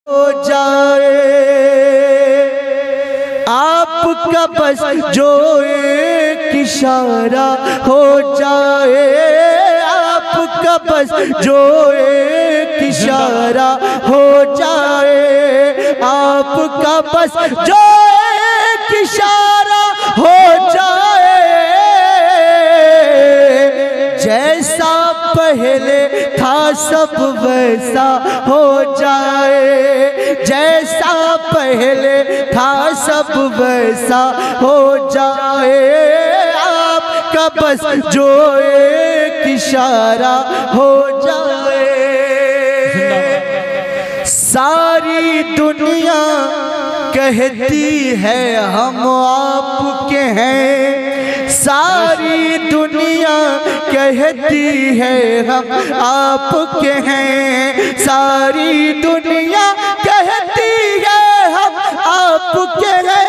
हो जाए आपका बस जो एक इशारा हो जाए, आपका बस जो एक इशारा हो जाए, आपका बस जो एक इशारा हो जाए, जैसा पहले था सब वैसा हो जाए, जैसा पहले था सब वैसा हो जाए, आपका बस जो एक इशारा हो जाए। सारी दुनिया कहती है हम आपके हैं, सारी दुनिया कहती है हम आपके हैं, सारी दुनिया कहती है हम आपके हैं,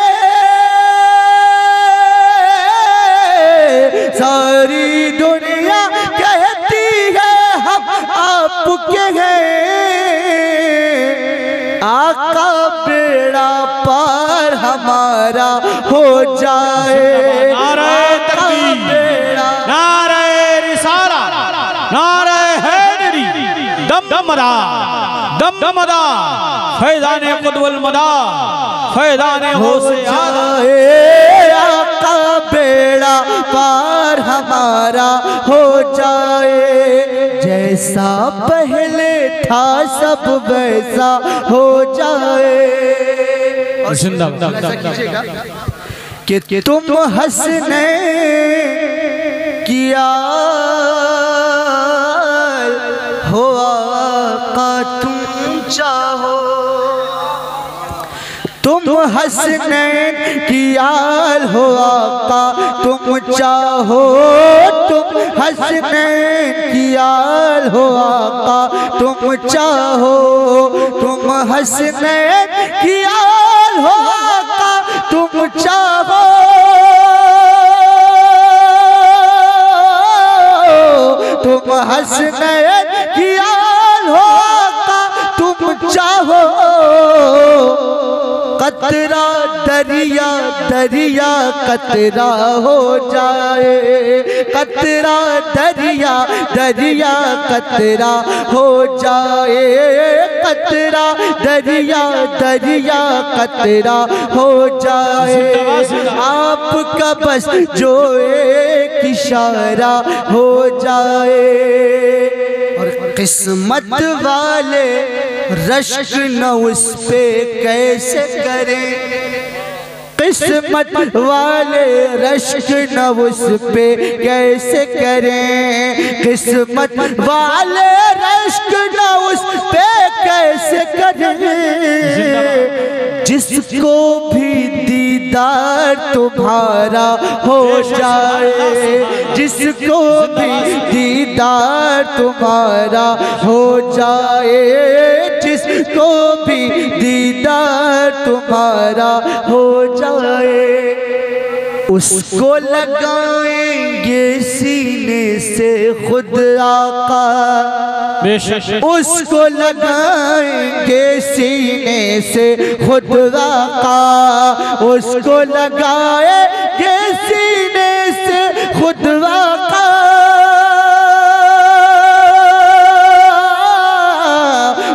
सारी दुनिया कहती है हम आपके हैं। आका बेड़ा पार हमारा हो जाए, नारे तकबीर, नारे रिसाला, नारे हैदरी, दम दमदा, दम दमदा, फैज़ाने कुतुबुल मदा, फैज़ाने होसे आला, आका बेड़ा पार हमारा हो जाए, जैसा पहले था सब वैसा हो जाए। कि तुम हंसने किया हो आका तुम चाहो, तुम हंसने किया हो आका तुम चाहो, तुम हंसने किया हो आका तुम चाहो, तुम हंसने किया हो आका तुम चाहो, तुम हंसने किया हो आका तुम चाहो, कतरा दरिया दरिया कतरा हो जाए, कतरा दरिया दरिया कतरा हो जाए, कतरा दरिया दरिया कतरा हो जाए, आपका बस जो एक इशारा हो जाए। और किस्मत वाले रश्क न उस पे कैसे करें, किस्मत वाले रश्क न उस पे कैसे करें, किस्मत वाले रश्क न उस पे कैसे करें, जिसको भी दीदार तुम्हारा हो जाए, जिसको भी दीदार तुम्हारा हो जाए, जिसको भी दीदार तुम्हारा हो जाए, उसको लगाएंगे सीने से खुद आका, उसको लगाएंगे सीने से खुद आका, उसको लगाएंगे सीने से खुद आका,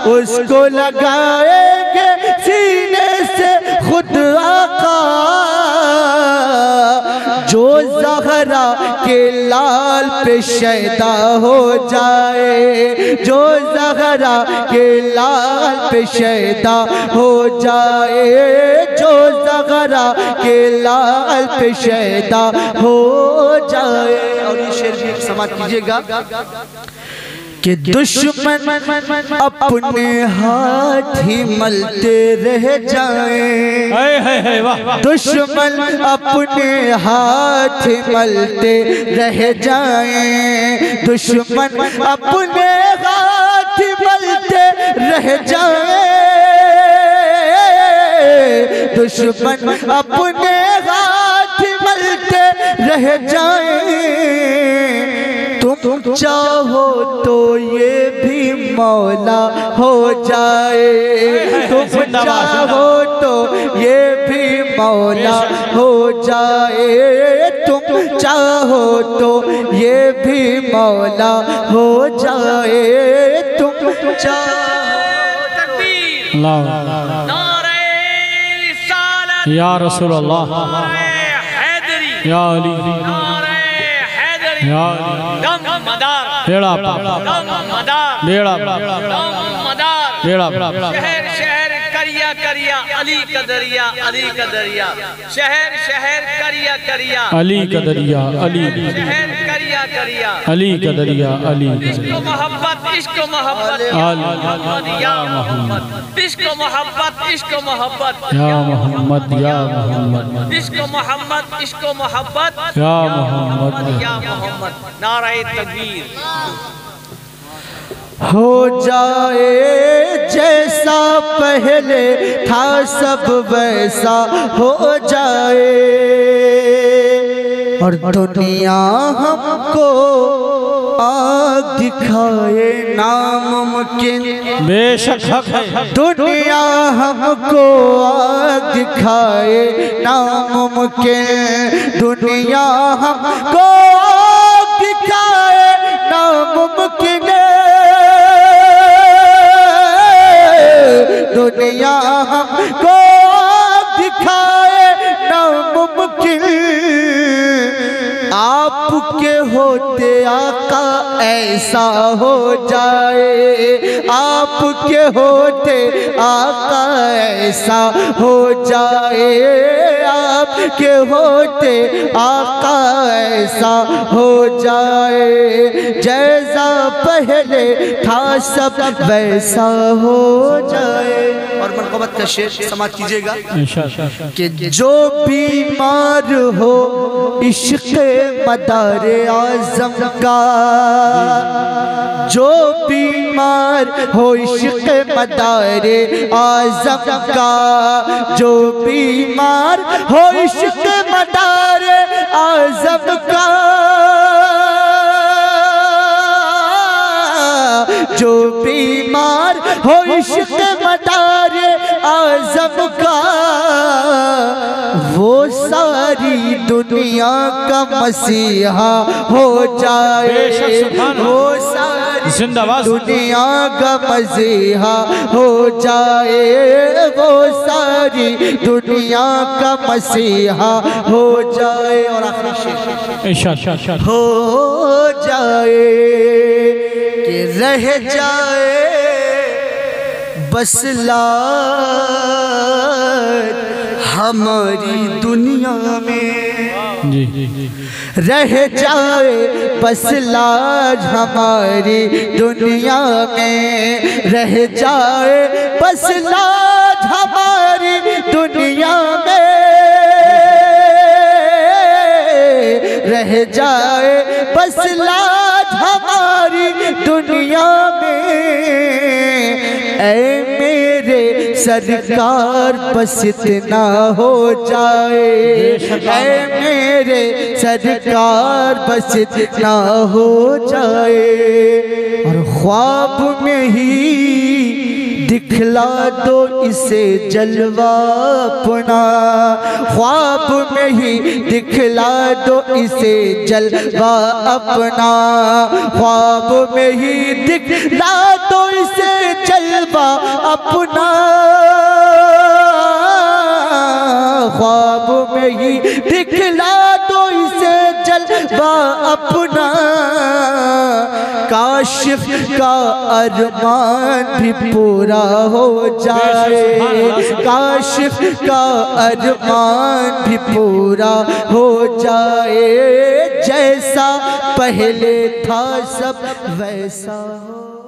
उसको लगाएंगे सीने से खुद आका, जो ज़हरा के लाल पे शैदा हो जाए, जो ज़हरा के लाल पे शैदा हो जाए, जो ज़हरा के लाल पे शैदा हो जाए। और ये शेर भी समाप्त कीजिएगा कि दुश्मन अपने हाथ ही मलते रह जाएं, दुश्मन अपने हाथ ही मलते रह जाएं, दुश्मन अपने हाथ ही मलते रह जाएं, दुश्मन अपने हाथ ही मलते रह जाएं, तुम चाहो तो ये भी मौला हो जाए। जाए। तुम चाहो तो ये भी मौला हो जाए। तुम चाहो तो ये भी मौला हो जाए। तुम चाहो। या रसूल अल्लाह, या अली, या बेड़ा बेड़ा बेड़ा शहर शहर करिया करिया अली का दरिया, अली का दरिया, शहर शहर करिया करिया अली का दरिया, अली शहर करिया करिया अली का दरिया, अली इश्क मोहब्बत, इश्क मोहब्बत, या मोहम्मद, इश्क मोहब्बत, इश्क मोहब्बत, या मोहम्मद, या मोहम्मद, इश्क मोहब्बत, इश्क मोहब्बत, या मोहम्मद, या मोहम्मद। नारे तकबीर। हो जाए जैसा पहले था सब वैसा हो जाए। और दुनिया हमको आग दिखाए नामुमकिन, बेशक हक है। दुनिया हमको आग दिखाए नामुमकिन, दुनिया हमको आग दिखाए नामुमकिन, दुनिया हमको दिखाए नामुमकिन। आपके होते आका ऐसा हो जाए, आपके होते आका ऐसा हो जाए, आपके होते आका ऐसा हो जाए। जैसा पहले था सब वैसा हो जाए। और मनक़बत का शेर समाज कीजिएगा कि जो बीमार हो इश्क़ मदारे आज़म का, जो बीमार हो इश्क़ मदारे आज़म का, जो बीमार हो इश्क़ मदारे आज़म का, जो बीमार हो इश्क़ मदारे आज़म का, वो सारी दुनिया का मसीहा हो जाए। वो सारी दुनिया का मसीहा हो जाए। वो सारी दुनिया का मसीहा हो जाए। और आखिरी शेर हो जाए कि रह जाए बस लाज हमारी दुनिया में, रह जाए बस लाज हमारी दुनिया में, रह जाए बस लाज हमारी दुनिया में, रह जाए बस लाज हमारी दुनिया में। ऐ मेरे सरकार बस इतना हो जाए, ऐ मेरे सरकार बस इतना हो जाए। और ख्वाब में ही दिखला दो इसे जलवा अपना, ख्वाब में ही दिखला दो इसे जलवा अपना, ख्वाब में ही दिखला दो इसे जलवा अपना, ख्वाब में ही दिखला दो इसे जलवा अपना। काशिफ का अरमान भी पूरा हो जाए, काशिफ का अरमान भी पूरा हो जाए। जैसा पहले था सब वैसा हो।